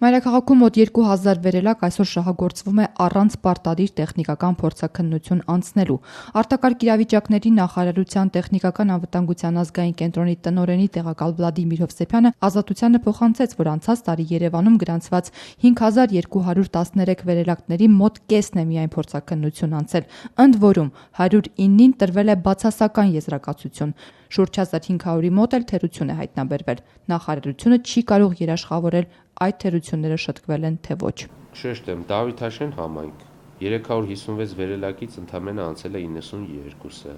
Մայրաքաղաքում մոտ 2000 վերելակ այսօր շահագործվում է առանց պարտադիր տեխնիկական փորձաքննություն անցնելու։ Արտակարգ իրավիճակների նախարարության տեխնիկական անվտանգության ազգային կենտրոնի տնօրենի տեղակալ Վլադիմիր Հովսեփյանը Ազատությանը փոխանցեց, որ անցած տարի Երևանում գրանցված 5213 վերելակների մոտ կեսն է միայն փորձաքննություն անցել, ընդ որում 109-ին տրվել է բացասական եզրակացություն։ Շուրջ 1500-ի մոտ էլ թերություն է հայտնաբերվել։ Նախարարությունը չի կարող երաշխավորել այդ թերությունները շտկվել են թե ոչ։ Շեշտեմ, Դավիթաշեն համայնք 356 վերելակից ընդամենը անցել է 92-ը։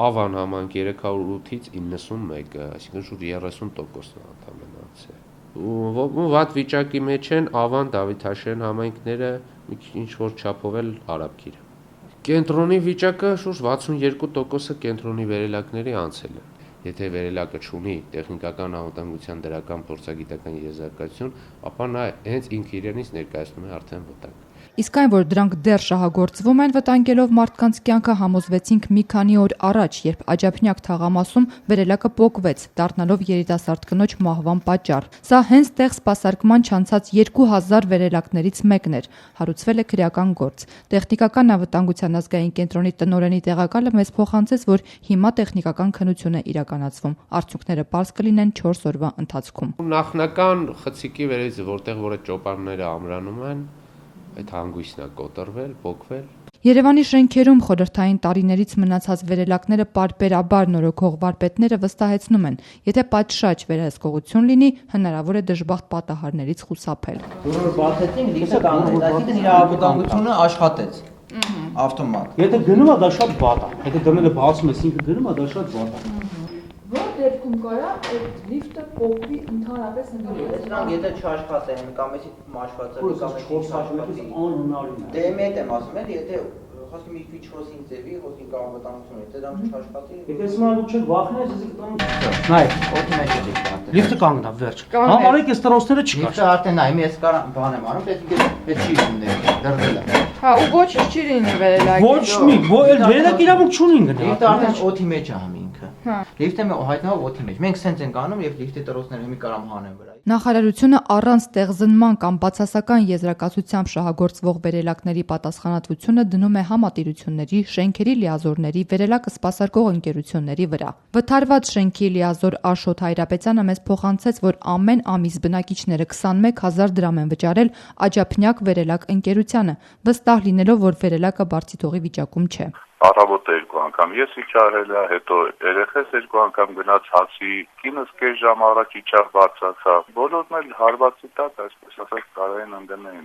Ավան համայնք 308-ից 91-ը, այսինքն շուրջ 30%-ն ընդամենը անցել։ Ու վատ վիճակի մեջ են Ավան, Դավիթաշեն համայնքները ինչ որ չափով էլ Արաբքիրը։ Կենտրոնի վիճակը շուրջ 62%-ը կենտրոնի վերելակների անցել է։ Եթե վերելակը չունի տեխնիկական անվտանգության դրական փորձագիտական եզրակացություն, ապա նա հենց ինքը իրենից ներկայացնում է արդեն վտանգ։ Իսկ այն, որ դրանք դեռ շահագործվում են վտանգելով մարդկանց կյանքը, համոզվեցինք մի քանի օր առաջ, երբ Աջափնյակ թաղամասում վերելակը պոկվեց, դառնալով երիտասարդ կնոջ մահվան պատճառ։ Սա հենց տեղ սպասարկման չանցած 2000 վերելակներից մեկն էր։ Հարուցվել է քրեական գործ։ Տեխնիկական անվտանգության ազգային կենտրոնի տնօրենի տեղակալը մեզ փոխանցեց, որ հիմա տեխնիկական քննություն է իրականացվում։ Արդյունքները պարզ կլինեն 4 օրվա ընթացքում։ Նախնական խցիկի վերից, որտեղ որ ճոպանները ամրանում են, այդ հանգույցն է կոտրվել, պոկվել։ Երևանի շենքերում խորհրդային տարիներից մնացած վերելակները պարբերաբար նորոգող վարպետները վստահեցնում են, եթե պատշաճ վերահսկողություն լինի, հնարավոր է դժբախտ պատահարներից խուսափել։ Որ բացեցին, լիքը կանգնեց, այսինքն իր անվտանգությունը աշխատեց։ Ավտոմատ։ Եթե գնում է դա շատ վատ է։ Եթե դեմերը բացում ես, ինքը գնում է դա շատ վատ է։ Որ դեպքում կարա այդ լիֆտը փոխվի ընդհանրապես ընդհանրապես։ Դրանք եթե չաշխատեն, կամ էսի մաշվածը, կամ էսի չաշխատի, անհնարին է։ դե մետ եմ ասում էլ, եթե խոսքի մի քիչ հոսին ձևի, խոսքի անվտանգություն, եթե դրանք չաշխատի։ Եթե սրանք չեք վախենես, ես կտամ։ Նայ, օդի մեջ է դիտարկել։ լիֆտը կանգնա, վերջ։ Համարեք այս տրոսները չկար։ Լիֆտը արդեն նայ, ես կարամ բան եմ անում, պետք չի լինել, դրվել է։ Հա, ու ոչինչ չի լինի վերելակի։ Ոչ մի, վերելակ իրավունք չունին գնա։ Լիֆտը արդեն օդի մեջ է համ ինքը։ Հա։ Լիֆտը հայտնվում է օդի մեջ։ Մենք սենց ենք անում եւ լիֆտի տրոսները մի կարամ հանեն վրա։ Նախարարությունը առանց տեղզնման կամ բացասական եզրակացությամբ շահագործվող վերելակների պատասխանատվությունը դնում է համատիրությունների, շենքերի լիազորների, վերելակը սպասարկող ընկերությունների վրա։ Վթարված շենքի լիազոր Աշոտ Հայրապետյանը մեզ փոխանցեց, որ ամեն ամիս բնակիչները 21000 դրամ են վճարել Աջափնյակ վերելակ ընկերությանը, վստահ լինելով, որ վերելակը բարձիթողի վիճակում չէ։ Առավոտը 2 անգամ ես իջարել եմ, հետո երեխես 2 անգամ գնաց հացի, կինս կես ժամ առաջ իջավ բարձացավ։ Բոլորն էլ հարվածի տակ, այսպես ասած, կարային ընդդեմ։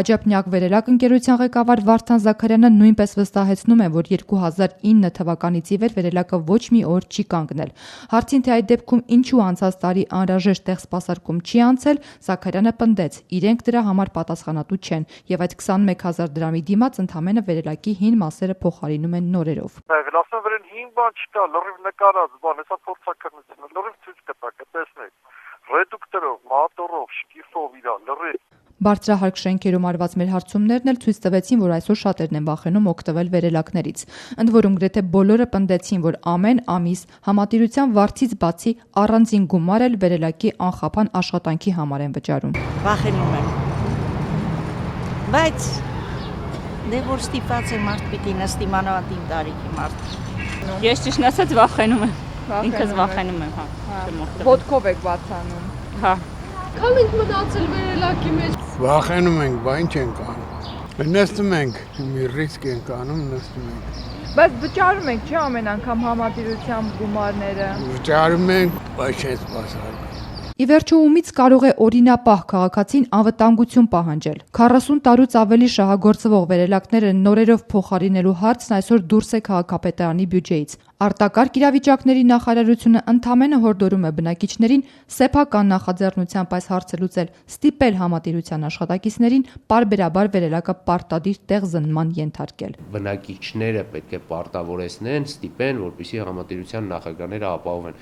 Աջափնյակ վերելակ ընկերության ղեկավար Վարդան Զաքարյանը նույնպես վստահեցնում է, որ 2009 թվականից ի վեր վերելակը ոչ մի օր չի կանգնել։ Հարցին, թե այդ դեպքում ինչու անցած տարի անհրաժեշտ տեղ սպասարկում չի անցել, Զաքարյանը պնդեց, իրենք դրա համար պատասխանատու չեն եւ այդ 21000 դրամի դիմաց ընդամենը վերելակի հին մասերը փոխարինում են նորերով։ Ասում վրան հին բան չկա, լրիվ նկարած բան, հեսա փորձաքննությունը, լրիվ ցույց կտա, կտեսնեք։ Ռեդուկտորով, մատորով, շկիֆով իրա, լրիվ։ Բարձրահարկ շենքերում արված մեր հարցումներն էլ ցույց տվեցին, որ այսօր շատերն են վախենում օգտվել վերելակներից։ Ընդ որում գրեթե բոլորը պնդեցին, որ ամեն ամիս համատիրության վարձից բացի առանձին գումար էլ վերելակի անխափան աշխատանքի համար են վճարում։ Վախենում եմ։ Բայց դե որ ստիպված է մարդ պիտի նստի մանավանդ տարիքի մարդ։ Ես ճիշտ ասած վախենում եմ։ Ինքս վախենում եմ, հա։ Ոտքով եք բացանում։ Հա։ Քան ենք մտածել վերելակի մեջ։ Վախենում ենք, բա ինչ ենք անում։ Նստում ենք, մի ռիսկ ենք անում, նստում ենք։ Բայց վճարում եք, չէ՞, ամեն անգամ համատիրության գումարները։ Վճարում ենք, բայց չեն սպասարկում։ Ի վերջո ումից կարող է օրինապահ քաղաքացին անվտանգություն պահանջել։ 40 տարուց ավելի շահագործվող վերելակները նորերով փոխարինելու հարցն այսօր դուրս է քաղաքապետարանի բյուջեից։ Արտակարգ իրավիճակների նախարարությունը ընդամենը հորդորում է բնակիչներին սեփական նախաձեռնությամբ այս հարցը լուծել, ստիպել համատիրության աշխատակիցներին պարբերաբար վերելակը պարտադիր տեղզնման ենթարկել։ Բնակիչները պետք է պարտավորեցնեն, ստիպեն, որպեսզի համատիրության նախագահները ապահովեն։